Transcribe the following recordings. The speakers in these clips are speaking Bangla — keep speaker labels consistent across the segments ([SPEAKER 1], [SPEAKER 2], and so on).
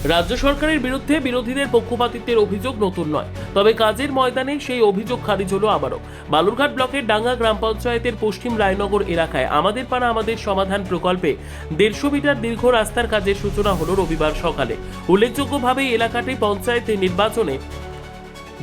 [SPEAKER 1] রাজ্য সরকারের বিরুদ্ধে বিরোধীদের পক্ষপাতিত্বের অভিযোগ নতুন নয়, তবে কাজের ময়দানে সেই অভিযোগ খারিজ হলো আবারও। বালুরঘাট ব্লকের ডাঙ্গা গ্রাম পঞ্চায়েতের পশ্চিম রায়নগর এলাকায় আমাদের পাড়া আমাদের সমাধান প্রকল্পে 150 মিটার দীর্ঘ রাস্তার কাজের সূচনা হলো রবিবার সকালে। উল্লেখযোগ্যভাবে এই পঞ্চায়েত নির্বাচনে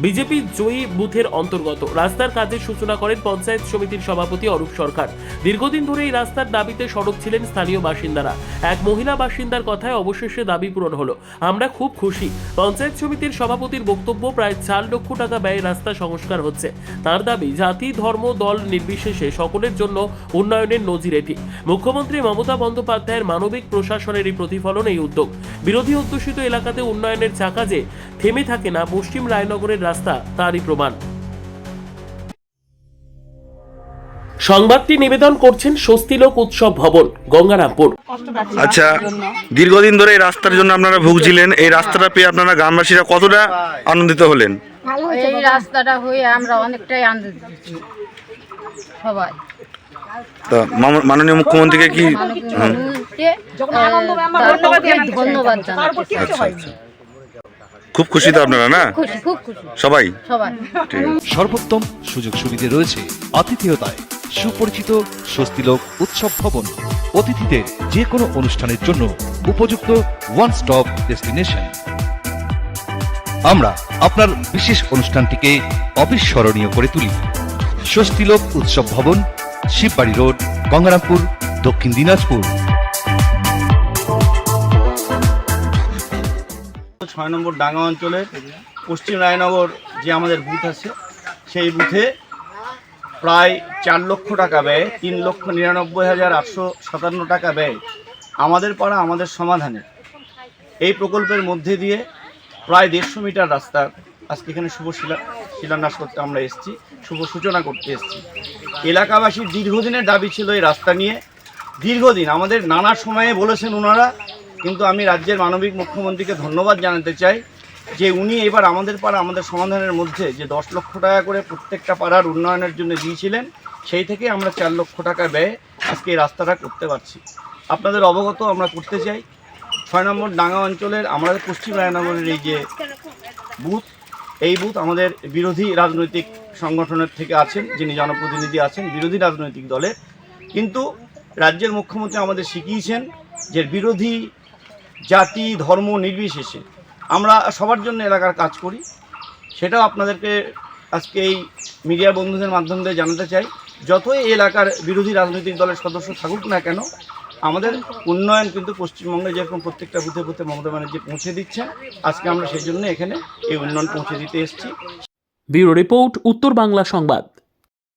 [SPEAKER 1] বিজেপি জয়ী বুথের অন্তর্গত রাস্তার কাজের সূচনা করেন পঞ্চায়েত সমিতির সভাপতি অরূপ সরকার। দীর্ঘদিন ধরে এই রাস্তার দাবিতে সরব ছিলেন স্থানীয় বাসিন্দারা। এক মহিলা বাসিন্দার কথায় অবশেষে দাবি পূরণ হলো। আমরা খুব খুশি। পঞ্চায়েত সমিতির সভাপতির বক্তব্য, প্রায় 4 লক্ষ টাকা ব্যয়ে রাস্তা সংস্কার হচ্ছে। তার দাবি, জাতি ধর্ম দল নির্বিশেষে সকলের জন্য উন্নয়নের নজির এটি। মুখ্যমন্ত্রী মমতা বন্দ্যোপাধ্যায়ের মানবিক প্রশাসনেরই প্রতিফলন এই উদ্যোগ। বিরোধী অধ্যুষিত এলাকাতে উন্নয়নের চাকা যে থেমে থাকে না, পশ্চিম রায়নগরের রাস্তা তারই প্রমাণ। সংবাদটি নিবেদন করছেন স্বস্তিলোক উৎসব ভবন, গঙ্গারামপুর।
[SPEAKER 2] আচ্ছা, দীর্ঘদিন ধরে এই রাস্তার জন্য আপনারা ভুগছিলেন। এই রাস্তাটা পেয়ে আপনারা গ্রামবাসীরা কতটা আনন্দিত হলেন?
[SPEAKER 3] এই রাস্তাটা হয়ে আমরা অনেকটাই আনন্দিত সবাই।
[SPEAKER 2] তা মাননীয় মুখ্যমন্ত্রীকে কি
[SPEAKER 3] ধন্যবাদ জানাচ্ছি।
[SPEAKER 2] আচ্ছা, খুব খুশি তো আপনারা, না?
[SPEAKER 3] খুব খুশি
[SPEAKER 2] সবাই
[SPEAKER 3] সবাই।
[SPEAKER 2] ঠিক আছে।
[SPEAKER 4] সর্বোত্তম সুযোগ সুবিধা রয়েছে আতিথেয়তায়। সুপরিচিত স্বস্তিলোক উৎসব ভবন, অতিথিদের যে কোনো অনুষ্ঠানের জন্য উপযুক্ত ওয়ান স্টপ ডেস্টিনেশন। আমরা আপনার বিশেষ অনুষ্ঠানটিকে অবিস্মরণীয় করে তুলি। স্বস্তিলোক উৎসব ভবন, শিববাড়ি রোড, গঙ্গারামপুর, দক্ষিণ দিনাজপুর।
[SPEAKER 5] 6 নম্বর ডাঙ্গা অঞ্চলের পশ্চিম রায়নগর যে আমাদের বুথ আছে, সেই বুথে প্রায় 4 লক্ষ টাকা ব্যয়ে 3,99,857 টাকা ব্যয়ে আমাদের পাড়া আমাদের সমাধানে এই প্রকল্পের মধ্যে দিয়ে প্রায় 150 মিটার রাস্তা আজকে এখানে শুভ শিলান্যাস করতে আমরা এসেছি, শুভ সূচনা করতে এসেছি। এলাকাবাসীর দীর্ঘদিনের দাবি ছিল এই রাস্তা নিয়ে। দীর্ঘদিন আমাদের নানা সময়ে বলেছেন ওনারা, কিন্তু আমি রাজ্যের মানবিক মুখ্যমন্ত্রীকে ধন্যবাদ জানাতে চাই যে উনি এবার আমাদের পাড়া আমাদের সমাধানের মধ্যে যে 10 লক্ষ টাকা করে প্রত্যেকটা পাড়ার উন্নয়নের জন্য দিয়েছিলেন, সেই থেকে আমরা 4 লক্ষ টাকা ব্যয়ে আজকে এই রাস্তাটা করতে পারছি। আপনাদের অবগত আমরা করতে চাই, 6 নম্বর ডাঙ্গা অঞ্চলের আমাদের পশ্চিম রায়নগরের এই যে বুথ, এই বুথ আমাদের বিরোধী রাজনৈতিক সংগঠনের থেকে আছেন, যিনি জনপ্রতিনিধি আছেন বিরোধী রাজনৈতিক দলের, কিন্তু রাজ্যের মুখ্যমন্ত্রী আমাদের শিখিয়েছেন যে বিরোধী জাতি ধর্ম নির্বিশেষে আমরা সবার জন্য এলাকার কাজ করি। সেটাও আপনাদেরকে আজকে এই মিডিয়া বন্ধুদের মাধ্যম দিয়ে জানাতে চাই। যতই এলাকার বিরোধী রাজনৈতিক দলের সদস্য থাকুক না কেন, আমাদের উন্নয়ন কিন্তু পশ্চিমবঙ্গে যেরকম প্রত্যেকটা বুথে বুথে মমতা ব্যানার্জি পৌঁছে দিচ্ছেন, আজকে আমরা সেই জন্য এখানে এই উন্নয়ন পৌঁছে দিতে এসেছি।
[SPEAKER 1] ব্যুরো রিপোর্ট, উত্তর বাংলা সংবাদ।